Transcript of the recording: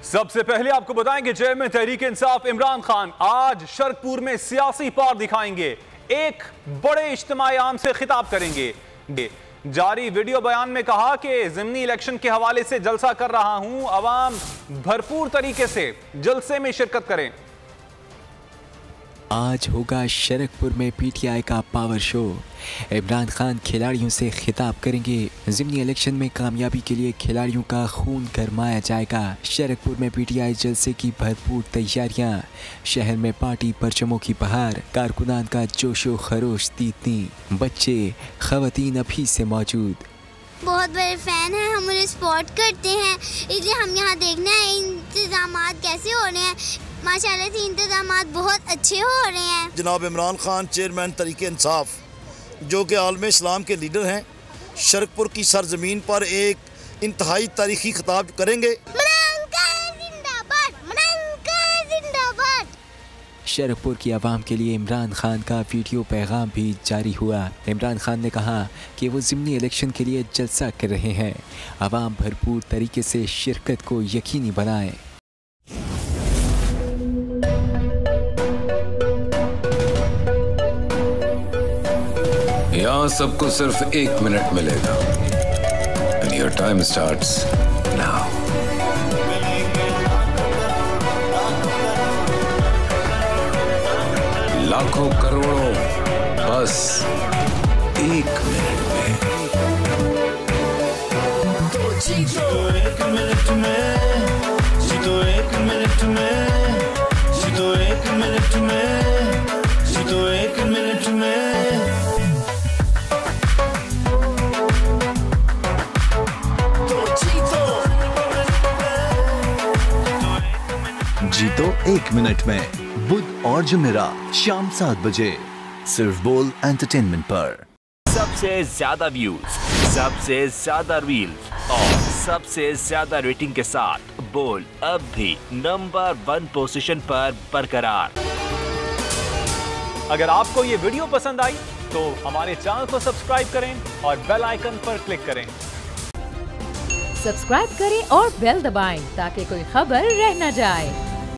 सबसे पहले आपको बताएं कि चेयरमैन तहरीक इंसाफ इमरान खान आज शरकपुर में सियासी पार दिखाएंगे। एक बड़े इज्तिमाई आम से खिताब करेंगे। जारी वीडियो बयान में कहा कि ज़िमनी इलेक्शन के हवाले से जलसा कर रहा हूं, अवाम भरपूर तरीके से जलसे में शिरकत करें। आज होगा शरकपुर में पीटीआई का पावर शो। इमरान खान खिलाड़ियों से खिताब करेंगे। ज़िमनी इलेक्शन में कामयाबी के लिए खिलाड़ियों का खून गरमाया जाएगा। शरकपुर में पीटीआई जलसे की भरपूर तैयारियां। शहर में पार्टी परचमों की बहार, कारकुनान का जोशो खरोश तीतनी, बच्चे खवातीन अभी से मौजूद। बहुत बड़े फैन हैं, हम उन्हें सपोर्ट करते हैं, इसलिए हम यहाँ देखना है इंतजाम कैसे हो रहे हैं। माशाल्लाह से इंतजाम बहुत अच्छे हो रहे हैं। जनाब इमरान खान चेयरमैन तहरीक इंसाफ जो कि आलम इस्लाम के लीडर हैं, शरकपुर की सरजमीन पर एक इंतहाई तारीखी खिताब करेंगे। शरकपुर की आवाम के लिए इमरान खान का वीडियो पैगाम भी जारी हुआ। इमरान खान ने कहा कि वो ज़िमनी इलेक्शन के लिए जलसा कर रहे हैं। आवाम भरपूर तरीके से शिरकत को यकीनी बनाएं। यहाँ सबको सिर्फ 1 मिनट मिलेगा। And your time starts now. लाखों करोड़ों बस 1 मिनट में। जीतो 1 मिनट में, जीतो 1 मिनट में, जीतो 1 मिनट में, जीतो 1 मिनट में। जीतो 1 मिनट में, बुध और जुमेरात शाम 7 बजे सिर्फ बोल एंटरटेनमेंट पर। सबसे ज्यादा व्यूज, सबसे ज्यादा रील्स और सबसे ज्यादा रेटिंग के साथ बोल अब भी नंबर 1 पोजीशन पर बरकरार। अगर आपको ये वीडियो पसंद आई तो हमारे चैनल को सब्सक्राइब करें और बेल आइकन पर क्लिक करें। सब्सक्राइब करें और बेल दबाएं ताकि कोई खबर रह न जाए।